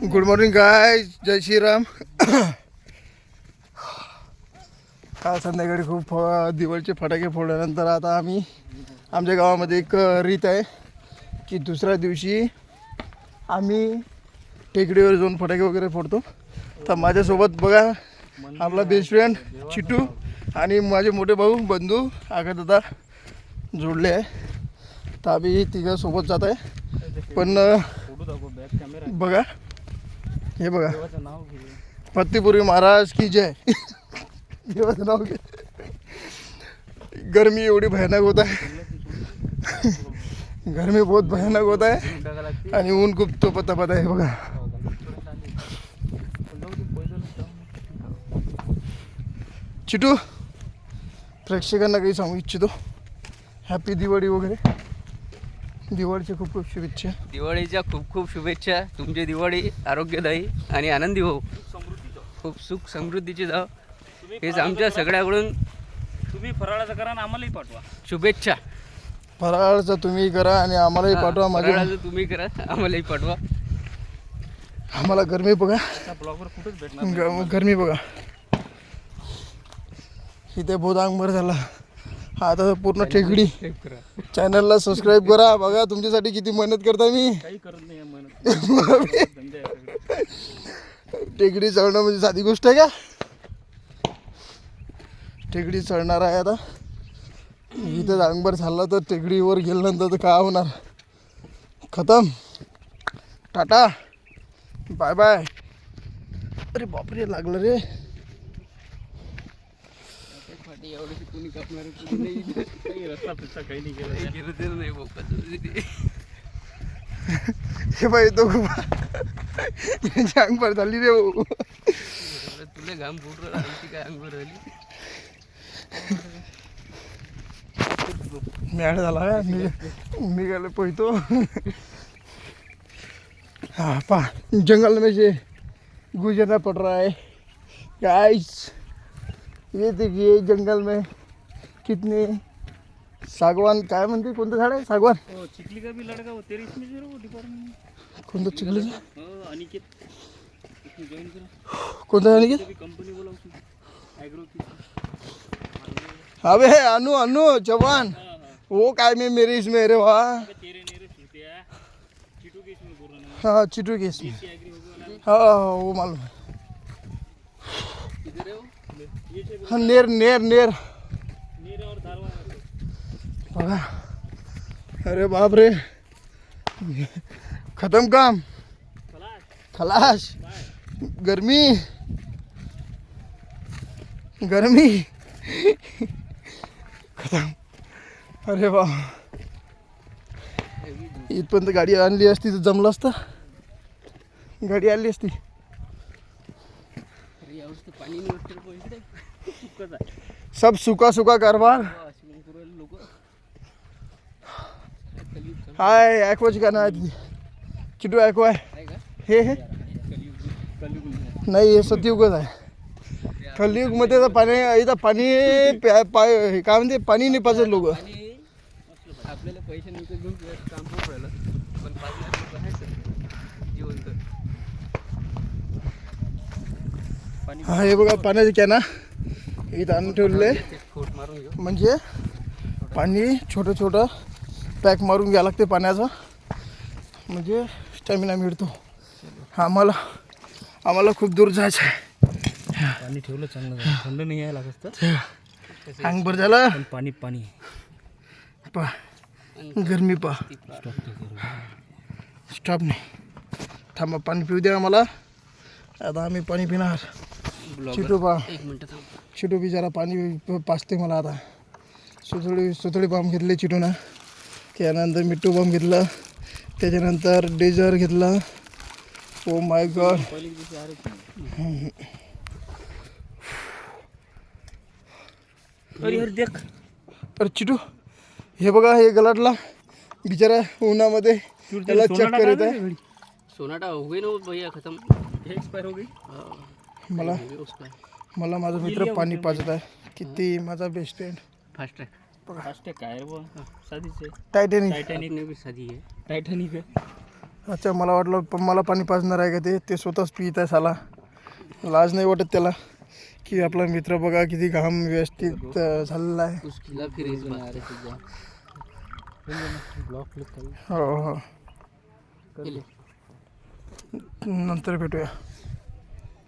Good morning गाय, जय श्रीराम. हा संध्याकाळी खूप दिवाळीचे फटाके फोडल्यानंतर आता आम्ही आमच्या गावामध्ये एक रीत आहे की दुसऱ्या दिवशी आम्ही टेकडीवर जाऊन फटाके वगैरे फोडतो. तर माझ्यासोबत बघा आपला बेस्ट फ्रेंड चिटू आणि माझे मोठे भाऊ बंधू आका दादा जोडले आहे. तर आम्ही तिघं सोबत जात आहे. पण बघा हे बघा, फत्तेपुरी महाराज की जय. देवाचं नाव घे. गरमी एवढी भयानक होत आहे, गरमी बहुत भयानक होत आहे आणि ऊन खूप तपत आहे बघा. चिटू, प्रेक्षकांना काही सांगू इच्छितो? हॅपी दिवाळी वगैरे. दिवाळीच्या खूप खूप शुभेच्छा. दिवाळीच्या खूप खूप शुभेच्छा. तुमची दिवाळी आरोग्यदायी आणि आनंदी हो, खूप सुख समृद्धीची जाव. हेच आमच्या सगळ्याकडून. तुम्ही फराळाचं करा आणि आम्हालाही पाठवा शुभेच्छा. फराळाचं तुम्ही करा आणि आम्हालाही पाठवा. फराळाचं तुम्ही करा, आम्हालाही पाठवा. आम्हाला गरमी बघा, ब्लॉगवर कुठेच भेटणार. गरमी बघा. इथे बहुत अंगभर झाला. आता पूर्ण टेकडी. चॅनलला सबस्क्राईब करा. बघा तुमच्यासाठी किती मेहनत करता मी. काही करत नाही मेहनत. टेकडी चढणं म्हणजे साधी गोष्ट आहे का? टेकडी चढणार आहे आता. इथं अंगभर झाला तर टेकडीवर गेल्यानंतर तर काय होणार? खतम. Tata, bye bye. अरे बापरे, लागलं रे. हे बाई तो अंगभर झाली रे भाऊ. तुला घाम फुट राहिली काय अंगभर राहिली. मॅड झाला का निघायला पोहतो. हाँ पा जंगल में से गुजरना पड़ रहा है गाइस. ये देखिए जंगल में कितने सागवान, काय म्हणते, कोणतं झाड आहे? सागवान. हो, चिखली का भी लड़का वो तेरे इसमें जो डिपार्टमेंट. कोणतं चिखलीचं? हो, अनिकेत इसमें जॉइन करा. कोणतं अनिकेत? कंपनी बोला उसमें एग्रो की. अबे अनु अनु जवान, वो काय में मेरे इसमें रे वाह. तेरे नेरे छूटे हैं. चिटू के इसमें बोल रहा है. हाँ चिटू के इसमें. एग्री हो गया. हाँ वो मालूम है. इधर है वो. ये से हाँ नेर नेर नेर नीरा और दारवा. बघा. अरे बाप रे, खत्म काम. खलास. गर्मी गर्मी खतम. अरे वा, इथपर्यंत गाडी आणली असती तर जमलं असतं. गाडी आणली असती. पाणी सब सुका सुका कारभार. हाय ॲक्वाची का नाही चिटू? ॲक्वा आहे हे नाही, हे सतयुगच आहे. कलियुगमध्ये तर पाणी, इथं पाणी काय म्हणते, पाणी नाही पाजत लोक. आपल्याला पैसे नको घेऊन काम खूप राहिलं, पण 5 लाख रुपये आहे सर जिवंत. हा हे बघा पाण्याचे कॅना इथं आणून ठेवलेले. फूट मारून घेऊ म्हणजे पाणी छोटं छोटं पॅक मारून घ्यावं लागते पाण्याचा, म्हणजे स्टॅमिना मिळतो. आम्हाला खूप दूर जायचं आहे. पाणी ठेवलं चांगलं झालं. थंड नाही यायला लागत. अंगभर झालं. पण पाणी पाणी पा गरमी पा. स्टॉप नाही, थांबा, पाणी पिऊ द्या आम्हाला. आता आम्ही पाणी पिणार. चिटू पा, 1 मिनिट थांब. चिटू बिचारा पाणी पाजते मला आता. सुतळी बॉम्ब घेतले चिटूनं, त्यानंतर मिट्टू बॉम्ब घेतला, त्याच्यानंतर डेझर घेतला. Oh my God. अरे देख. अरे चिटू हे बघा, हे गलाटला बिचारा उन्हामध्ये त्याला चेक करत आहे. सोनाटा हो गई ना भैया, खत्म. एक्सपायर हो गई. मला माझा मित्र पाणी पाजत आहे. किती माझा best friend. Fast track. Fast काय वो साधीच आहे. टायटॅनिक. टायटॅनिक ने भी साधी है. टायटॅनिक आहे. अच्छा, मला वाटलं मला पाणी पाजणार आहे का ते स्वतःच पित आहे साला. लाज नाही वाटत त्याला की आपला मित्र बघा किती घाम व्यवस्थित झालेला आहे. हो हो, नंतर भेटूया.